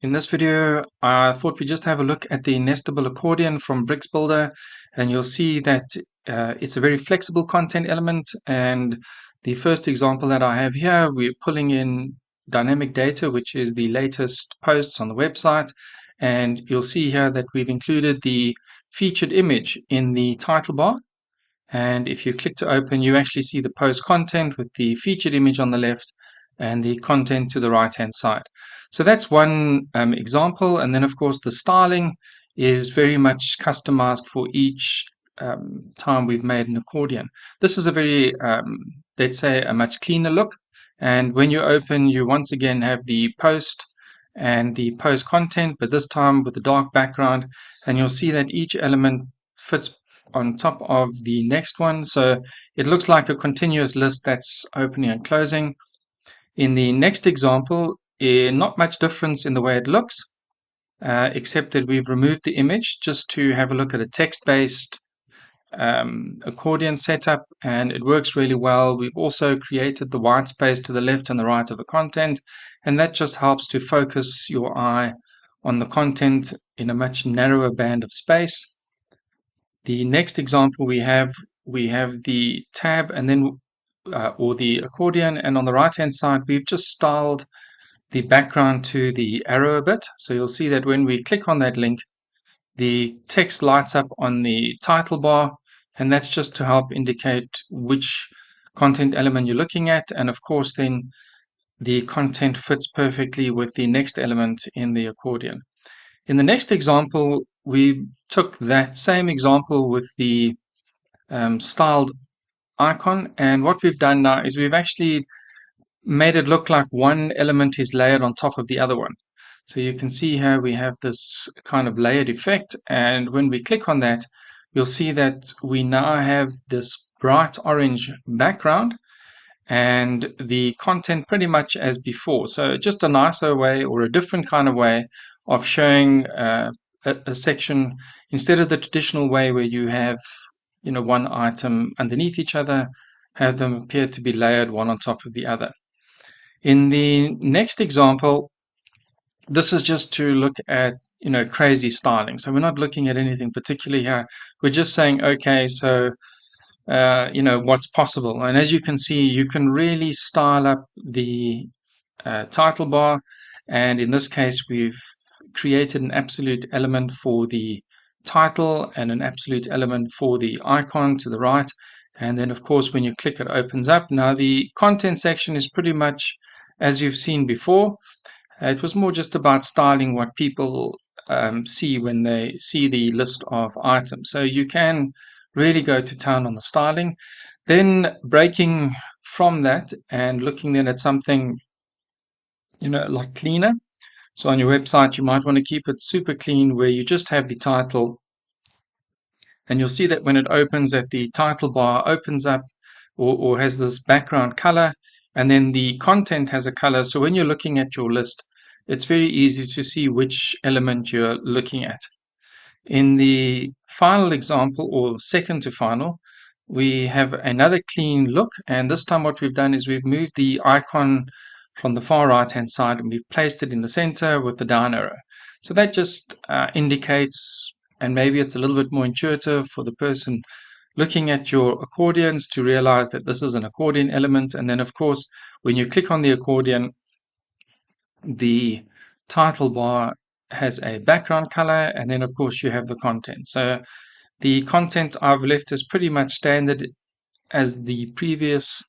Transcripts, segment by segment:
In this video, I thought we'd just have a look at the nestable accordion from Bricks Builder, and you'll see that it's a very flexible content element. And the first example that I have here, we're pulling in dynamic data, which is the latest posts on the website. And you'll see here that we've included the featured image in the title bar. And if you click to open, you actually see the post content with the featured image on the left and the content to the right hand side. So that's one example. And then of course the styling is very much customized for each time we've made an accordion. This is a very, let's say, a much cleaner look. And when you open, you once again have the post and the post content, but this time with the dark background. And you'll see that each element fits on top of the next one. So it looks like a continuous list that's opening and closing. In the next example, not much difference in the way it looks, except that we've removed the image just to have a look at a text-based accordion setup, and it works really well. We've also created the white space to the left and the right of the content, and that just helps to focus your eye on the content in a much narrower band of space. The next example we have the tab and then or the accordion, and on the right hand side we've just styled the background to the arrow a bit. So you'll see that when we click on that link, the text lights up on the title bar, and that's just to help indicate which content element you're looking at. And of course then the content fits perfectly with the next element in the accordion. In the next example, we took that same example with the styled icon, and what we've done now is we've actually made it look like one element is layered on top of the other one. So you can see here we have this kind of layered effect, and when we click on that, you'll see that we now have this bright orange background and the content pretty much as before. So just a nicer way, or a different kind of way of showing a section, instead of the traditional way where you have one item underneath each other, have them appear to be layered one on top of the other. In the next example, this is just to look at crazy styling. So we're not looking at anything particular here. We're just saying, okay, so what's possible. And as you can see, you can really style up the title bar, and in this case we've created an absolute element for the title and an absolute element for the icon to the right. And then of course when you click, it opens up. Now the content section is pretty much as you've seen before. It was more just about styling what people see when they see the list of items. So you can really go to town on the styling. Then breaking from that and looking then at something like cleaner. So on your website you might want to keep it super clean, where you just have the title, and you'll see that when it opens, that the title bar opens up or has this background color, and then the content has a color. So when you're looking at your list, it's very easy to see which element you're looking at. In the final example, or second to final, we have another clean look, and this time what we've done is we've moved the icon from the far right hand side and we've placed it in the center with the down arrow. So that just indicates, and maybe it's a little bit more intuitive for the person looking at your accordions to realize that this is an accordion element. And then of course when you click on the accordion, the title bar has a background color, and then of course you have the content. So the content I've left is pretty much standard as the previous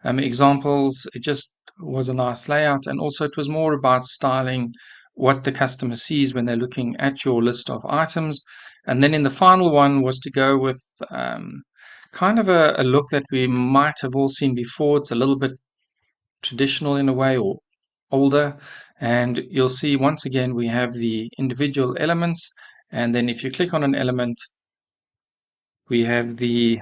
examples. It just was a nice layout, and also it was more about styling what the customer sees when they're looking at your list of items. And then in the final one was to go with kind of a look that we might have all seen before. It's a little bit traditional in a way, or older, and you'll see once again we have the individual elements, and then if you click on an element, we have the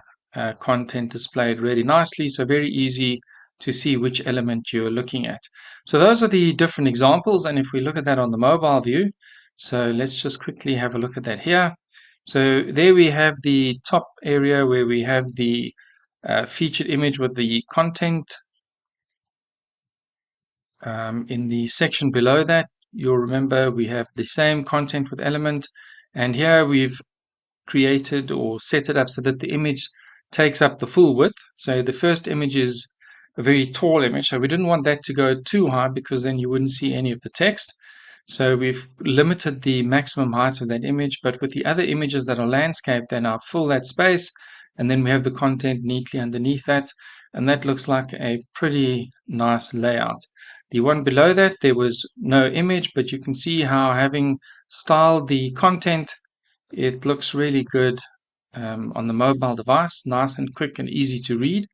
content displayed really nicely. So very easy to see which element you're looking at. So those are the different examples, and if we look at that on the mobile view, so let's just quickly have a look at that here. So there we have the top area where we have the featured image with the content. In the section below that, you'll remember we have the same content with element, and here we've created or set it up so that the image takes up the full width. So the first image is a very tall image, so we didn't want that to go too high because then you wouldn't see any of the text. So we've limited the maximum height of that image, but with the other images that are landscape, they now fill that space, and then we have the content neatly underneath that, and that looks like a pretty nice layout. The one below that, there was no image, but you can see how having styled the content, it looks really good on the mobile device, nice and quick and easy to read.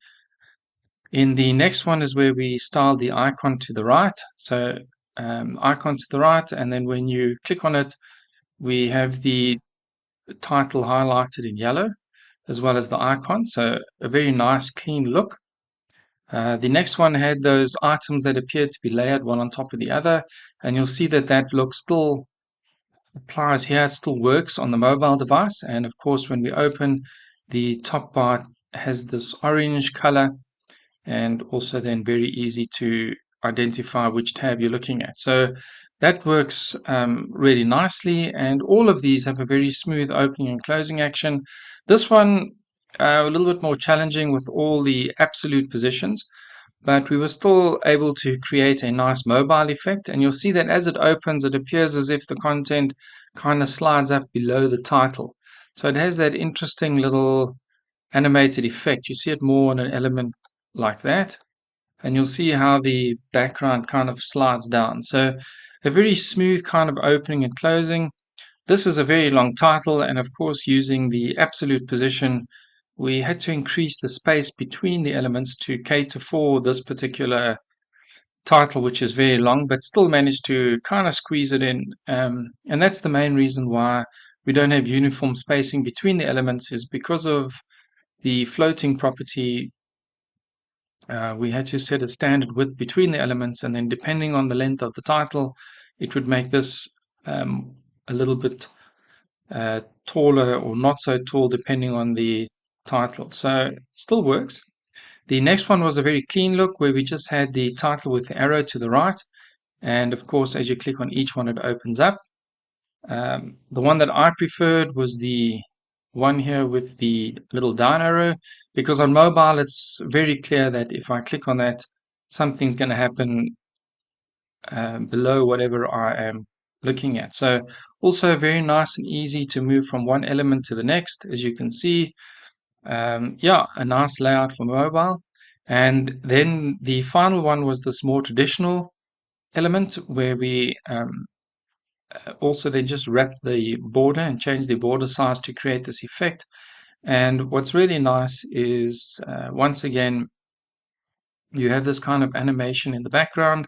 In the next one is where we style the icon to the right. So icon to the right, and then when you click on it, we have the title highlighted in yellow, as well as the icon. So a very nice, clean look. The next one had those items that appeared to be layered one on top of the other, and you'll see that that look still applies here. It still works on the mobile device, and of course when we open, the top bar has this orange color, and also then very easy to identify which tab you're looking at. So that works really nicely, and all of these have a very smooth opening and closing action. This one a little bit more challenging with all the absolute positions, but we were still able to create a nice mobile effect, and you'll see that as it opens, it appears as if the content kind of slides up below the title. So it has that interesting little animated effect. You see it more on an element like that, and you'll see how the background kind of slides down. So a very smooth kind of opening and closing. This is a very long title, and of course using the absolute position, we had to increase the space between the elements to cater for this particular title, which is very long, but still managed to kind of squeeze it in. And that's the main reason why we don't have uniform spacing between the elements, is because of the floating property. We had to set a standard width between the elements, and then depending on the length of the title, it would make this a little bit taller or not so tall depending on the title. So it still works. The next one was a very clean look where we just had the title with the arrow to the right, and of course as you click on each one it opens up. The one that I preferred was the one here with the little down arrow, because on mobile it's very clear that if I click on that, something's going to happen below whatever I am looking at. So also very nice and easy to move from one element to the next, as you can see. Yeah, a nice layout for mobile. And then the final one was this more traditional element where we also then just wrap the border and change the border size to create this effect. And what's really nice is once again you have this kind of animation in the background.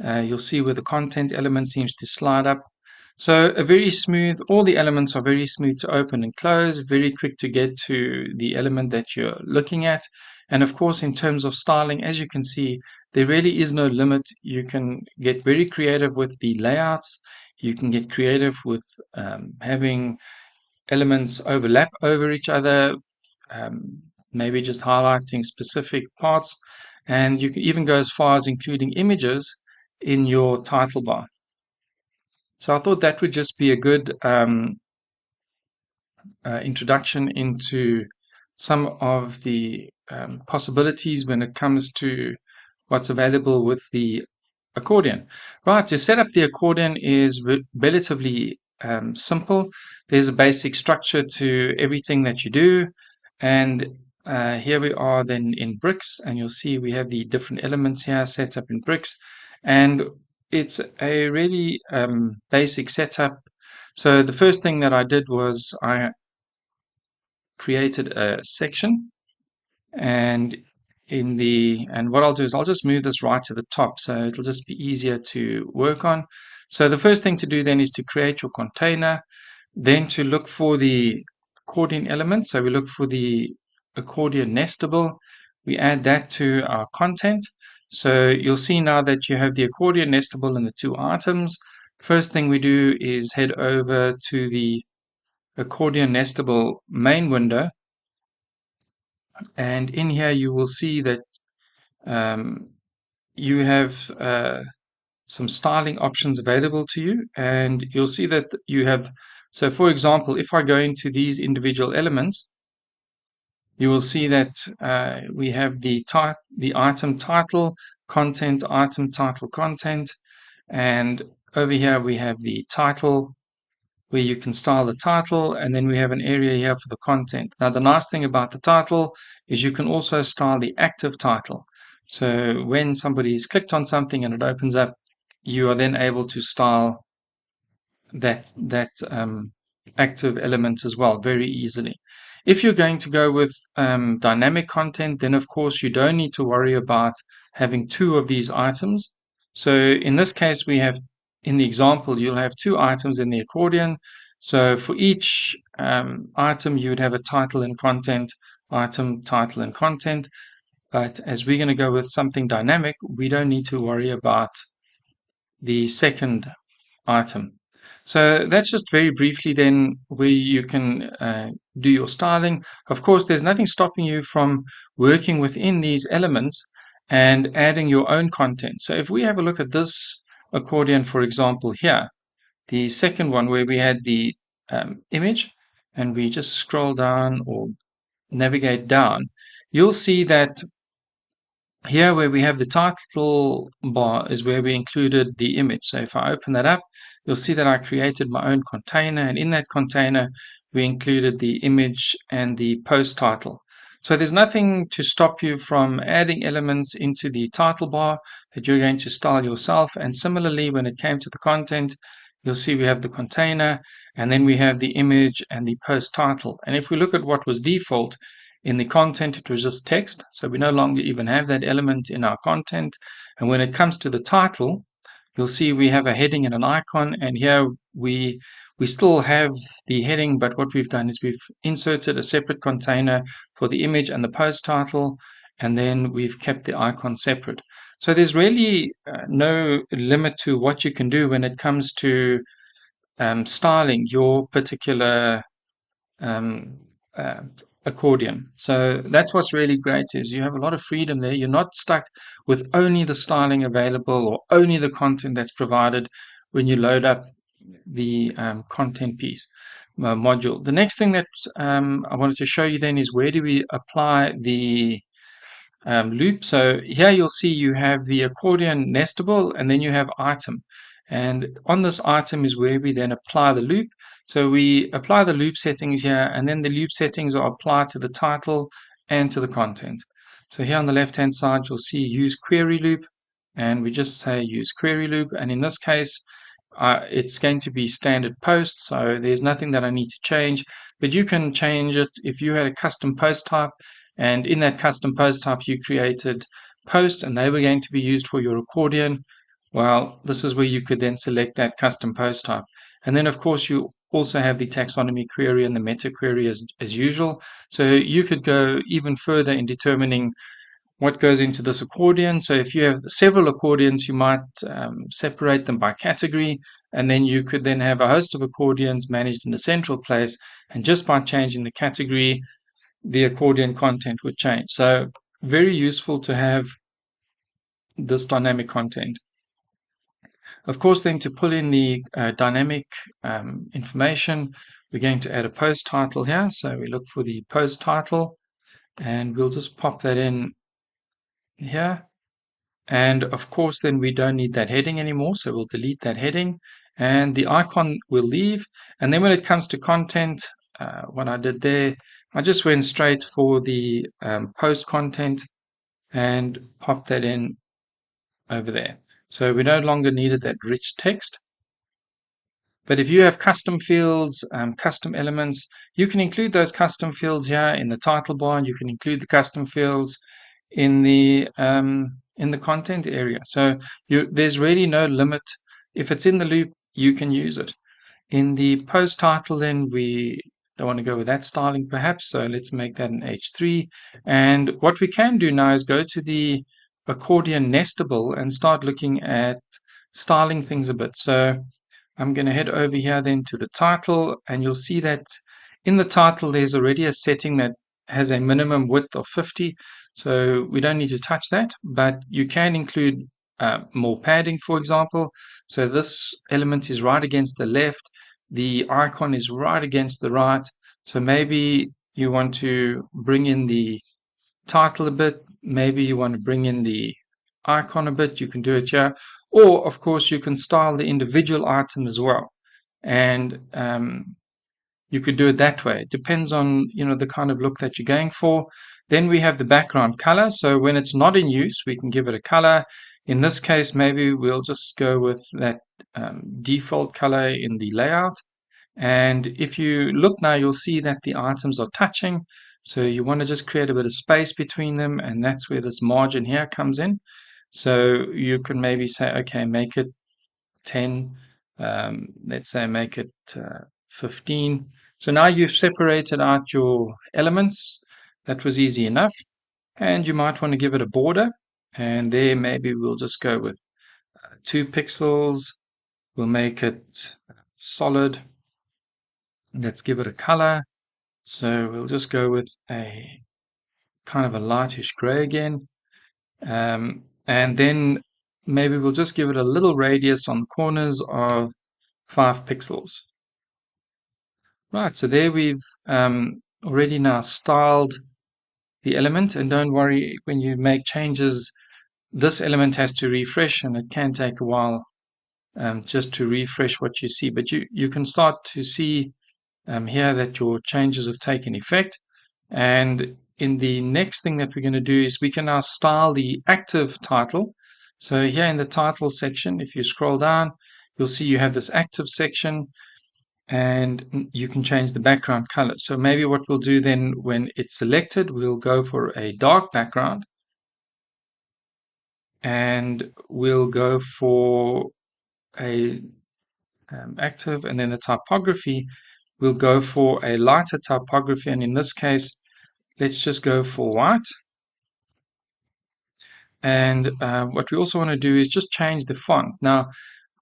You'll see where the content element seems to slide up. So a very smooth, all the elements are very smooth to open and close, very quick to get to the element that you're looking at. And of course, in terms of styling, as you can see, there really is no limit. You can get very creative with the layouts. You can get creative with having elements overlap over each other, maybe just highlighting specific parts. And you can even go as far as including images in your title bar. So I thought that would just be a good introduction into some of the possibilities when it comes to what's available with the accordion. Right, to set up the accordion is relatively simple. There's a basic structure to everything that you do, and here we are then in bricks, and you'll see we have the different elements here set up in bricks, and it's a really basic setup. So the first thing that I did was I created a section, and what I'll do is I'll just move this right to the top so it'll just be easier to work on. So the first thing to do then is to create your container, then to look for the accordion element. So we look for the accordion nestable, we add that to our content. So you'll see now that you have the accordion nestable in the two items. First thing we do is head over to the accordion nestable main window, and in here you will see that you have some styling options available to you, and you'll see that you have, so for example, if I go into these individual elements, you will see that we have the item title, content, item title, content, and over here we have the title, where you can style the title, and then we have an area here for the content. Now, the nice thing about the title is you can also style the active title. So when somebody's clicked on something and it opens up, you are then able to style that active element as well very easily. If you're going to go with dynamic content, then of course you don't need to worry about having two of these items. So in this case, we have, in the example, you'll have two items in the accordion. So for each item, you would have a title and content, item, title, and content. But as we're going to go with something dynamic, we don't need to worry about the second item. So that's just very briefly then where you can do your styling. Of course, there's nothing stopping you from working within these elements and adding your own content. So if we have a look at this accordion, for example, here, the second one where we had the image, and we just scroll down or navigate down, you'll see that here where we have the title bar is where we included the image. So if I open that up, you'll see that I created my own container, and in that container we included the image and the post title. So there's nothing to stop you from adding elements into the title bar that you're going to style yourself. And similarly, when it came to the content, you'll see we have the container, and then we have the image and the post title. And if we look at what was default in the content, it was just text, so we no longer even have that element in our content. And when it comes to the title, you'll see we have a heading and an icon, and here we still have the heading, but what we've done is we've inserted a separate container for the image and the post title, and then we've kept the icon separate. So there's really no limit to what you can do when it comes to styling your particular um, uh, accordion. So that's what's really great, is you have a lot of freedom there. You're not stuck with only the styling available or only the content that's provided when you load up the content piece module. The next thing that I wanted to show you then is where do we apply the loop. So here you'll see you have the accordion nestable, and then you have item. And on this item is where we then apply the loop. So we apply the loop settings here, and then the loop settings are applied to the title and to the content. So here on the left hand side, you'll see use query loop, and we just say use query loop. And in this case, it's going to be standard post, so there's nothing that I need to change, but you can change it if you had a custom post type, and in that custom post type you created posts and they were going to be used for your accordion. Well, this is where you could then select that custom post type. And then of course you also have the taxonomy query and the meta query as usual. So you could go even further in determining what goes into this accordion. So if you have several accordions, you might separate them by category, and then you could then have a host of accordions managed in a central place, and just by changing the category, the accordion content would change. So very useful to have this dynamic content. Of course, then to pull in the dynamic information, we're going to add a post title here. So we look for the post title, and we'll just pop that in here. And of course, then we don't need that heading anymore, so we'll delete that heading, and the icon will leave. And then when it comes to content, what I did there, I just went straight for the post content and popped that in over there. So we no longer needed that rich text. But if you have custom fields, custom elements, you can include those custom fields here in the title bar, and you can include the custom fields in the content area. So there's really no limit. If it's in the loop, you can use it. In the post title, then we don't want to go with that styling perhaps, so let's make that an H3. And what we can do now is go to the accordion nestable and start looking at styling things a bit. So I'm going to head over here then to the title, and you'll see that in the title there's already a setting that has a minimum width of 50, so we don't need to touch that, but you can include more padding, for example. So this element is right against the left. The icon is right against the right. So maybe you want to bring in the title a bit. Maybe you want to bring in the icon a bit. You can do it here. Or, of course, you can style the individual item as well. And you could do it that way. It depends on, the kind of look that you're going for. Then we have the background color. So when it's not in use, we can give it a color. In this case, maybe we'll just go with that default color in the layout. And if you look now, you'll see that the items are touching. So you want to just create a bit of space between them, and that's where this margin here comes in. So you can maybe say, okay, make it 10. Let's say make it 15. So now you've separated out your elements. That was easy enough. And you might want to give it a border. And there maybe we'll just go with 2 pixels. We'll make it solid. Let's give it a color. So we'll just go with a kind of a lightish gray again. And then maybe we'll just give it a little radius on the corners of 5 pixels. Right, so there we've already now styled the element, and don't worry, when you make changes, this element has to refresh, and it can take a while just to refresh what you see. But you can start to see here that your changes have taken effect. And in the next thing that we're going to do is we can now style the active title. So here in the title section, if you scroll down, you'll see you have this active section, and you can change the background color. So maybe what we'll do then, when it's selected, we'll go for a dark background, and we'll go for a active, and then the typography, we'll go for a lighter typography, and in this case, let's just go for white. And what we also want to do is just change the font now,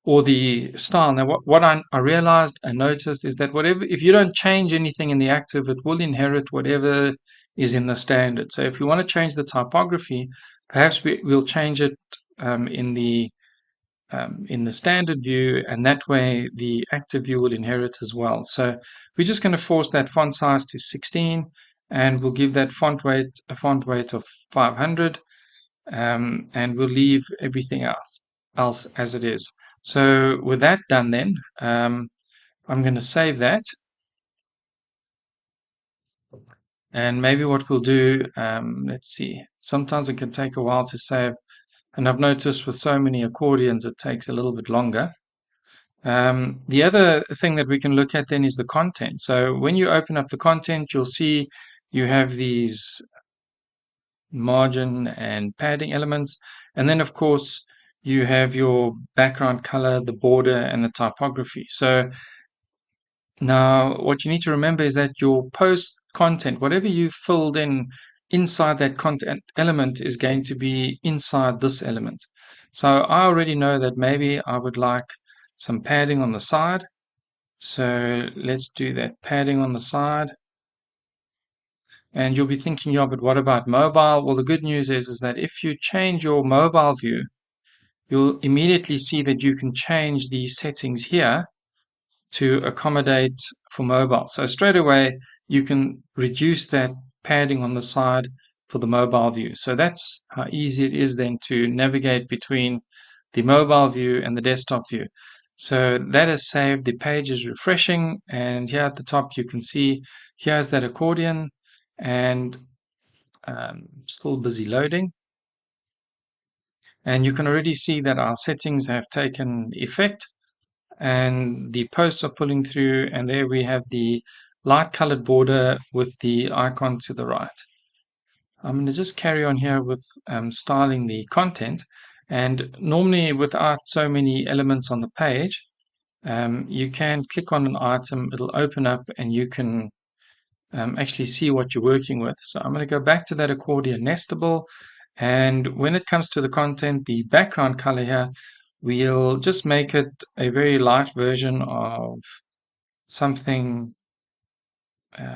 or the style. Now, what I realized, I noticed, is that if you don't change anything in the active, it will inherit whatever is in the standard. So if you want to change the typography, perhaps we'll change it in the standard view, and that way the active view will inherit as well. So we're just going to force that font size to 16, and we'll give that font weight a font weight of 500. And we'll leave everything else as it is. So with that done, then I'm going to save that, and maybe what we'll do, let's see, sometimes it can take a while to save, and I've noticed with so many accordions it takes a little bit longer. The other thing that we can look at then is the content. So when you open up the content, you'll see you have these margin and padding elements, and then of course you have your background color, the border, and the typography. So now what you need to remember is that your post content, whatever you filled in inside that content element, is going to be inside this element. So I already know that maybe I would like some padding on the side, so let's do that padding on the side. And you'll be thinking, yeah, but what about mobile? Well, the good news is that if you change your mobile view, you'll immediately see that you can change the settings here to accommodate for mobile. So straight away, you can reduce that padding on the side for the mobile view. So that's how easy it is then to navigate between the mobile view and the desktop view. So that is saved, the page is refreshing, and here at the top you can see here's that accordion, and still busy loading. And you can already see that our settings have taken effect, and the posts are pulling through, and there we have the light colored border with the icon to the right. I'm going to just carry on here with styling the content, and normally without so many elements on the page, you can click on an item, it'll open up, and you can actually see what you're working with. So I'm going to go back to that accordion nestable, and when it comes to the content, the background color here, we'll just make it a very light version of something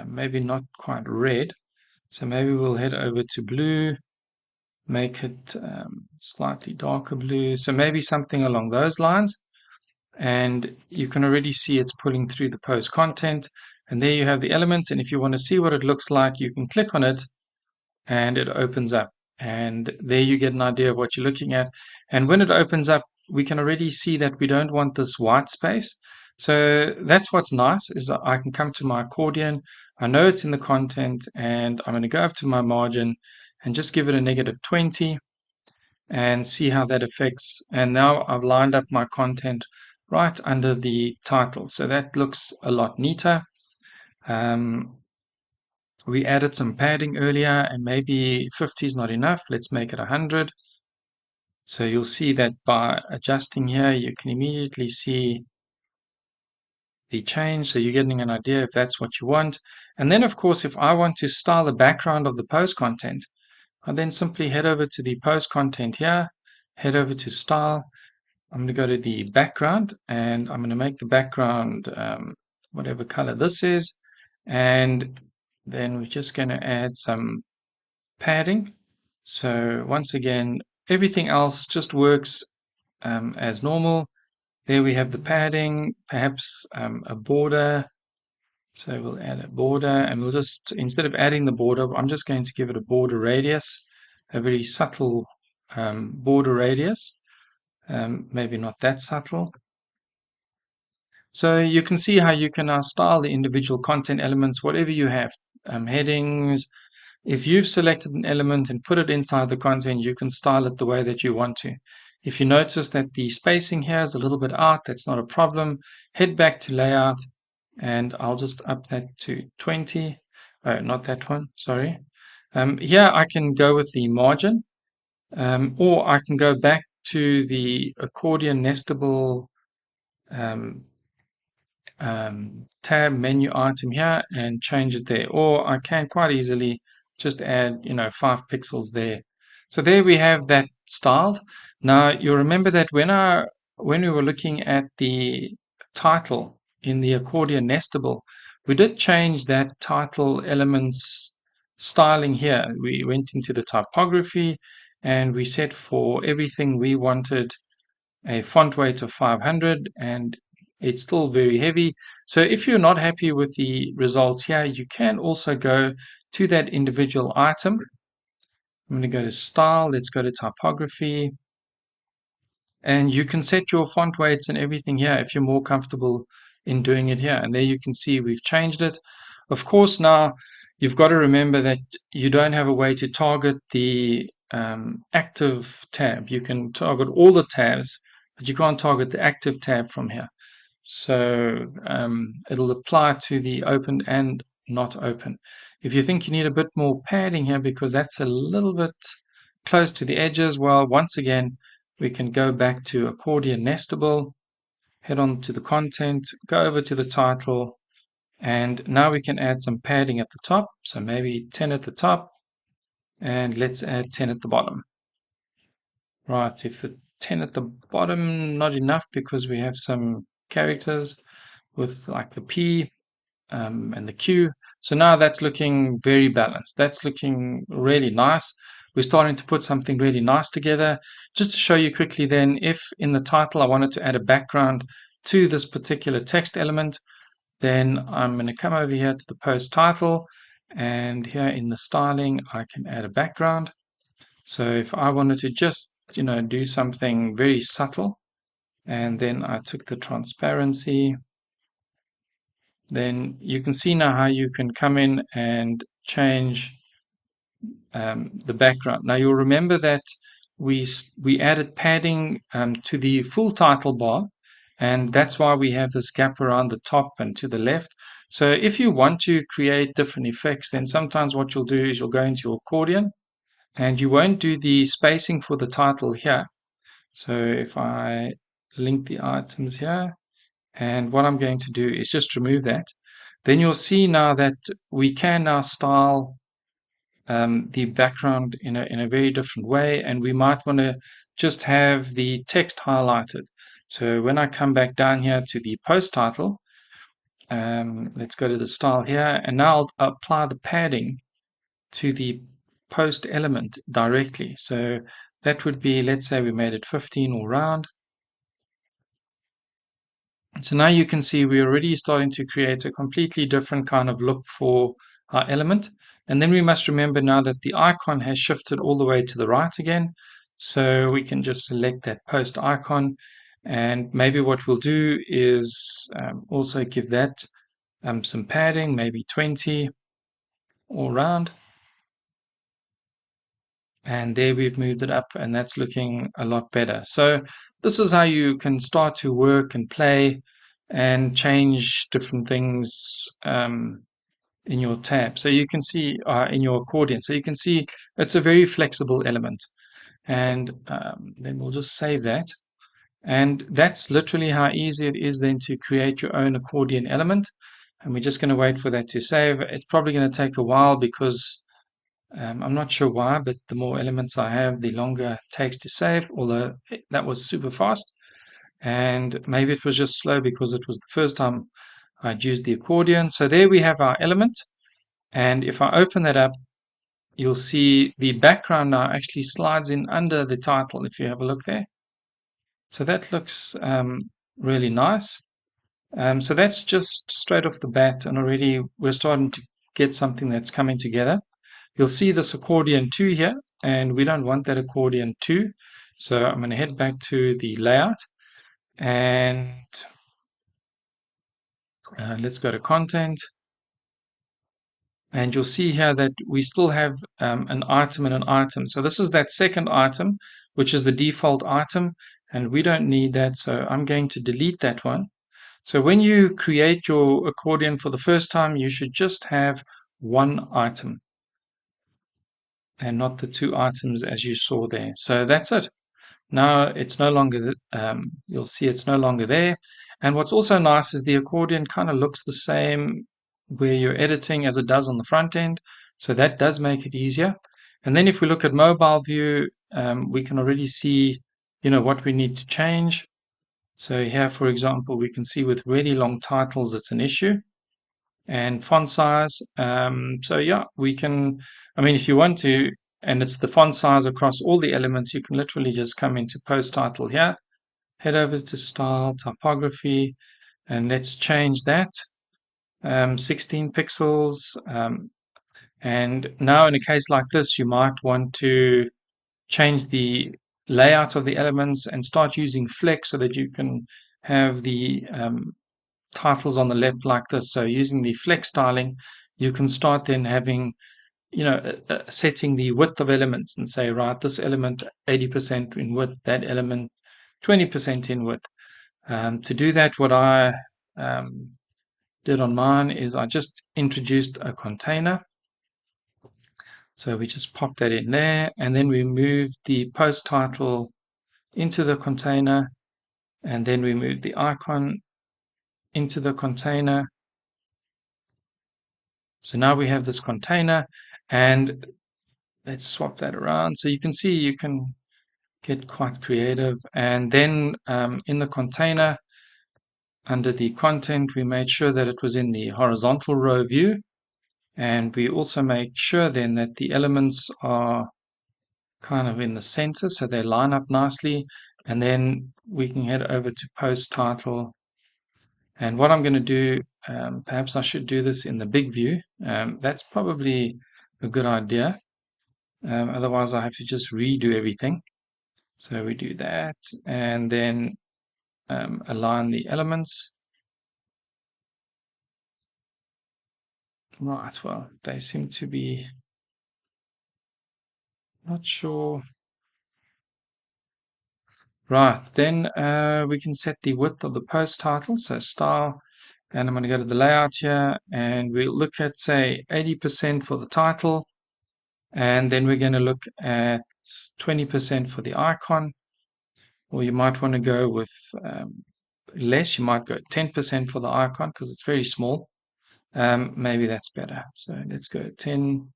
maybe not quite red. So maybe we'll head over to blue, make it slightly darker blue. So maybe something along those lines. And you can already see it's pulling through the post content. And there you have the element. And if you want to see what it looks like, you can click on it and it opens up. And there you get an idea of what you're looking at. And when it opens up, we can already see that we don't want this white space. So that's what's nice, is that I can come to my accordion. I know it's in the content, and I'm going to go up to my margin and just give it a -20 and see how that affects. And now I've lined up my content right under the title. So that looks a lot neater. We added some padding earlier, and maybe 50 is not enough. Let's make it 100. So you'll see that by adjusting here, you can immediately see the change. So you're getting an idea if that's what you want. And then, of course, if I want to style the background of the post content, I then simply head over to the post content here, head over to style. I'm going to go to the background, and I'm going to make the background whatever color this is. And then we're just going to add some padding. So once again, everything else just works as normal. There we have the padding, perhaps a border. So we'll add a border, and we'll just, instead of adding the border, I'm just going to give it a border radius, a very subtle border radius, maybe not that subtle. So you can see how you can now style the individual content elements, whatever you have, headings. If you've selected an element and put it inside the content, you can style it the way that you want to. If you notice that the spacing here is a little bit out, that's not a problem. Head back to layout, and I'll just up that to 20. Oh, not that one, sorry. Here I can go with the margin, or I can go back to the accordion nestable tab menu item here and change it there, or I can quite easily just add 5 pixels there. So there we have that styled. Now you'll remember that when we were looking at the title in the accordion nestable, we did change that title elements styling here. We went into the typography and we set for everything we wanted a font weight of 500, and it's still very heavy. So if you're not happy with the results here, you can also go to that individual item. I'm going to go to style, let's go to typography, and you can set your font weights and everything here if you're more comfortable in doing it here. And there you can see we've changed it. Of course, now you've got to remember that you don't have a way to target the active tab. You can target all the tabs, but you can't target the active tab from here. So it'll apply to the open and not open. If you think you need a bit more padding here because that's a little bit close to the edges, well, once again, we can go back to accordion nestable, head on to the content, go over to the title, and now we can add some padding at the top. So maybe 10 at the top, and let's add 10 at the bottom. Right, if the 10 at the bottom, not enough because we have some characters with like the P and the Q. So now that's looking very balanced. That's looking really nice. We're starting to put something really nice together. Just to show you quickly then, if in the title I wanted to add a background to this particular text element, then I'm going to come over here to the post title, and here in the styling I can add a background. So if I wanted to just do something very subtle, and then I took the transparency, then you can see now how you can come in and change the background. Now you'll remember that we added padding to the full title bar, and that's why we have this gap around the top and to the left. So if you want to create different effects, then sometimes what you'll do is you'll go into your accordion and you won't do the spacing for the title here. So if I link the items here, and what I'm going to do is just remove that, then you'll see now that we can now style the background in a very different way, and we might want to just have the text highlighted. So when I come back down here to the post title, let's go to the style here, and now I'll apply the padding to the post element directly. So that would be, let's say we made it 15 all round. So now you can see we're already starting to create a completely different kind of look for our element. And then we must remember now that the icon has shifted all the way to the right again. So we can just select that post icon. And maybe what we'll do is also give that some padding, maybe 20 all round. And there we've moved it up, and that's looking a lot better. So this is how you can start to work and play and change different things in your tab. So you can see in your accordion. So you can see it's a very flexible element. And then we'll just save that. And that's literally how easy it is then to create your own accordion element. And we're just going to wait for that to save. It's probably going to take a while because I'm not sure why, but the more elements I have, the longer it takes to save, although that was super fast. And maybe it was just slow because it was the first time I'd used the accordion. So there we have our element. And if I open that up, you'll see the background now actually slides in under the title if you have a look there. So that looks really nice. So that's just straight off the bat, and already we're starting to get something that's coming together. You'll see this accordion 2 here, and we don't want that accordion 2. So I'm going to head back to the layout, and let's go to content. And you'll see here that we still have an item and an item. So this is that second item, which is the default item, and we don't need that. So I'm going to delete that one. So when you create your accordion for the first time, you should just have one item and not the two items as you saw there. So that's it. Now it's no longer, you'll see it's no longer there. And what's also nice is the accordion kind of looks the same where you're editing as it does on the front end. So that does make it easier. And then if we look at mobile view, we can already see, what we need to change. So here, for example, we can see with really long titles, it's an issue. And font size. So yeah, we can, if you want to, and it's the font size across all the elements, you can literally just come into post title here, head over to style, typography, and let's change that. 16 pixels. And now in a case like this, you might want to change the layout of the elements and start using flex so that you can have the titles on the left like this. So using the flex styling, you can start then having, setting the width of elements and say, right, this element 80% in width, that element 20% in width. To do that, what I did on mine is I just introduced a container. So we just pop that in there, and then we move the post title into the container, and then we move the icon into the container. So now we have this container, and let's swap that around. So you can see you can get quite creative. And then in the container, under the content, we made sure that it was in the horizontal row view. And we also make sure then that the elements are kind of in the center, so they line up nicely. And then we can head over to post title. And what I'm going to do, perhaps I should do this in the big view. That's probably a good idea. Otherwise, I have to just redo everything. So we do that, and then align the elements. Right, well, they seem to be, not sure. Right, then we can set the width of the post title, so style, and I'm going to go to the layout here, and we'll look at, say, 80% for the title, and then we're going to look at 20% for the icon, or you might want to go with less. You might go 10% for the icon because it's very small. Maybe that's better. So let's go 10%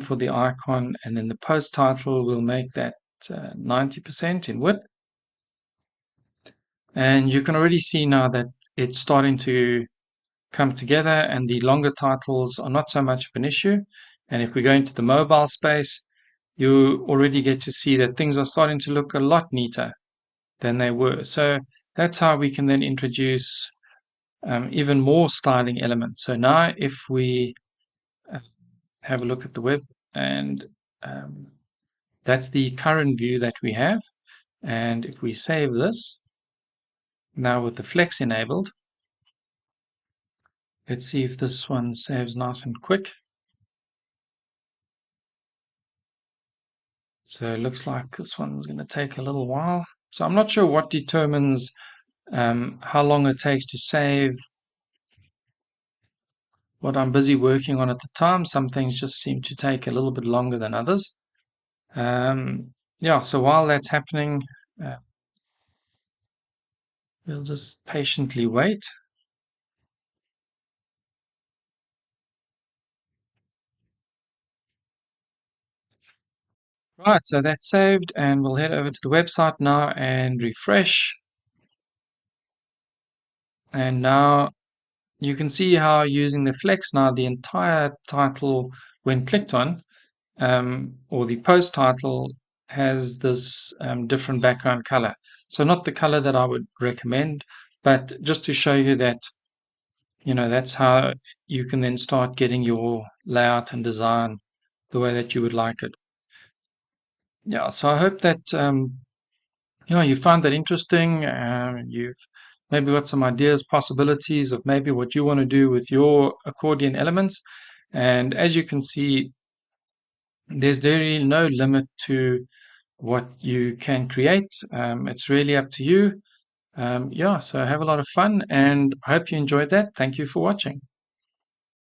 for the icon, and then the post title will make that 90% in width. And you can already see now that it's starting to come together, and the longer titles are not so much of an issue. And if we go into the mobile space, you already get to see that things are starting to look a lot neater than they were. So that's how we can then introduce even more styling elements. So now if we uh, have a look at the web, and that's the current view that we have. And if we save this, now with the flex enabled, let's see if this one saves nice and quick. So it looks like this one's going to take a little while. So I'm not sure what determines how long it takes to save what I'm busy working on at the time. Some things just seem to take a little bit longer than others. Yeah, so while that's happening, uh, we'll just patiently wait. Right, so that's saved, and we'll head over to the website now and refresh. And now you can see how using the flex now the entire title, when clicked on, or the post title, has this different background color. So not the color that I would recommend, but just to show you that, that's how you can then start getting your layout and design the way that you would like it. Yeah, so I hope that you found that interesting. You've maybe got some ideas, possibilities of maybe what you want to do with your accordion elements. And as you can see, there's really no limit to what you can create. It's really up to you. Yeah, so have a lot of fun, and I hope you enjoyed that. Thank you for watching.